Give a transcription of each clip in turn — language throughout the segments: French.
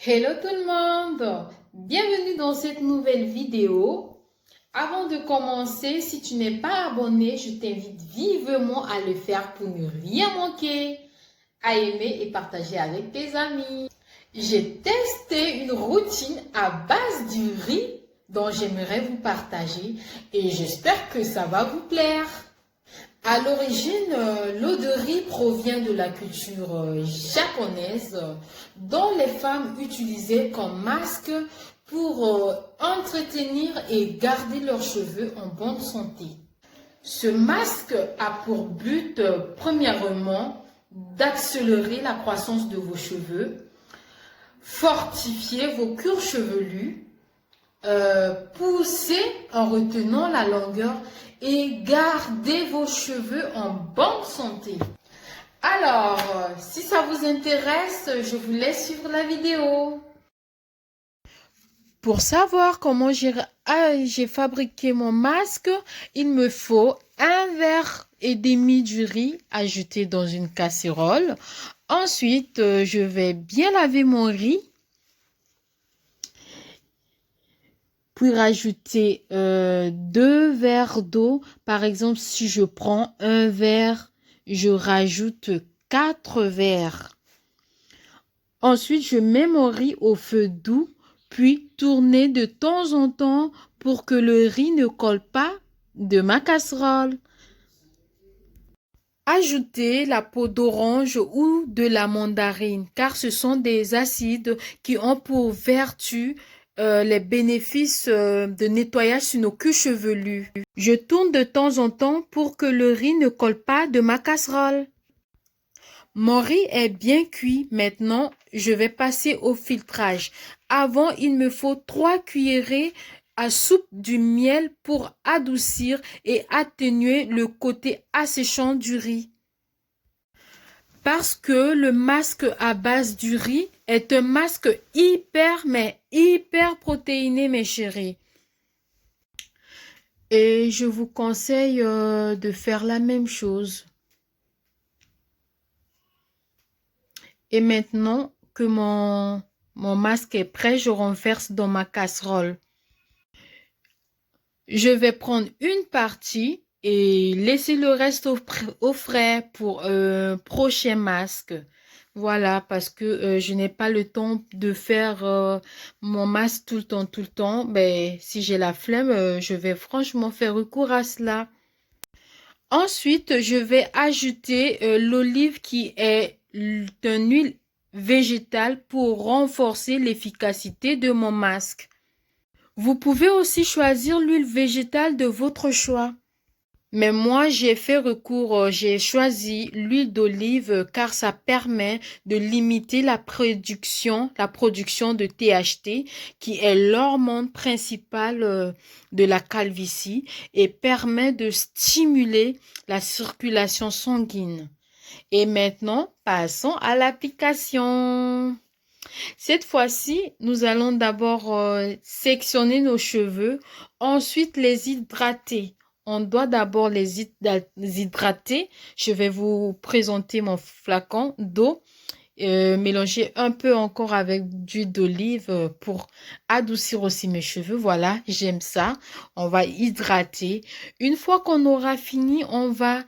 Hello tout le monde, bienvenue dans cette nouvelle vidéo. Avant de commencer, si tu n'es pas abonné, je t'invite vivement à le faire pour ne rien manquer, à aimer et partager avec tes amis. J'ai testé une routine à base du riz dont j'aimerais vous partager et j'espère que ça va vous plaire. À l'origine, l'eau de riz provient de la culture japonaise dont les femmes utilisaient comme masque pour entretenir et garder leurs cheveux en bonne santé. Ce masque a pour but, premièrement, d'accélérer la croissance de vos cheveux, fortifier vos cuirs chevelus, pousser en retenant la longueur et garder vos cheveux en bonne santé. Alors, si ça vous intéresse, je vous laisse suivre la vidéo. Pour savoir comment j'ai fabriqué mon masque, il me faut 1,5 verre du riz ajouté dans une casserole. Ensuite, je vais bien laver mon riz. Puis rajouter 2 verres d'eau. Par exemple, si je prends 1 verre, je rajoute 4 verres. Ensuite, je mets mon riz au feu doux, puis tourner de temps en temps pour que le riz ne colle pas de ma casserole. Ajoutez la peau d'orange ou de la mandarine, car ce sont des acides qui ont pour vertu les bénéfices de nettoyage sur nos cuirs chevelus. Je tourne de temps en temps pour que le riz ne colle pas de ma casserole. Mon riz est bien cuit. Maintenant, je vais passer au filtrage. Avant, il me faut 3 cuillerées à soupe du miel pour adoucir et atténuer le côté asséchant du riz. Parce que le masque à base du riz est un masque hyper protéiné, mes chéris. Et je vous conseille de faire la même chose. Et maintenant que mon masque est prêt, je renverse dans ma casserole. Je vais prendre une partie et laisser le reste au frais pour un prochain masque. Voilà, parce que je n'ai pas le temps de faire mon masque tout le temps. Ben, si j'ai la flemme, je vais franchement faire recours à cela. Ensuite, je vais ajouter l'olive qui est une huile végétale pour renforcer l'efficacité de mon masque. Vous pouvez aussi choisir l'huile végétale de votre choix. Mais moi, j'ai choisi l'huile d'olive car ça permet de limiter la production de THT qui est l'hormone principale de la calvitie et permet de stimuler la circulation sanguine. Et maintenant, passons à l'application. Cette fois-ci, nous allons d'abord sectionner nos cheveux, ensuite les hydrater. On doit d'abord les hydrater. Je vais vous présenter mon flacon d'eau. Mélanger un peu encore avec d'huile d'olive pour adoucir aussi mes cheveux. Voilà, j'aime ça. On va hydrater. Une fois qu'on aura fini, on va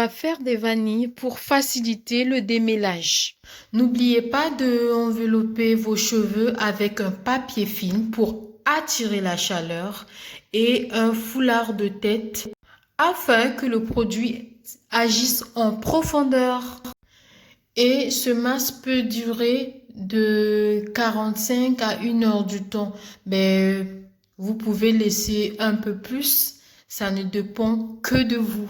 faire des vanilles pour faciliter le démêlage. N'oubliez pas de envelopper vos cheveux avec un papier film pour attirer la chaleur et un foulard de tête afin que le produit agisse en profondeur. Et ce masque peut durer de 45 à 1 heure du temps. Mais vous pouvez laisser un peu plus. Ça ne dépend que de vous.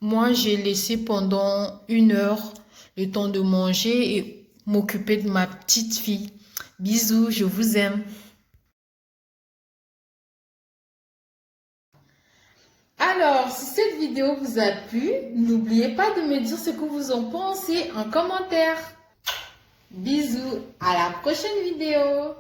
Moi, j'ai laissé pendant 1 heure le temps de manger et m'occuper de ma petite fille. Bisous, je vous aime. Alors, si cette vidéo vous a plu, n'oubliez pas de me dire ce que vous en pensez en commentaire. Bisous, à la prochaine vidéo.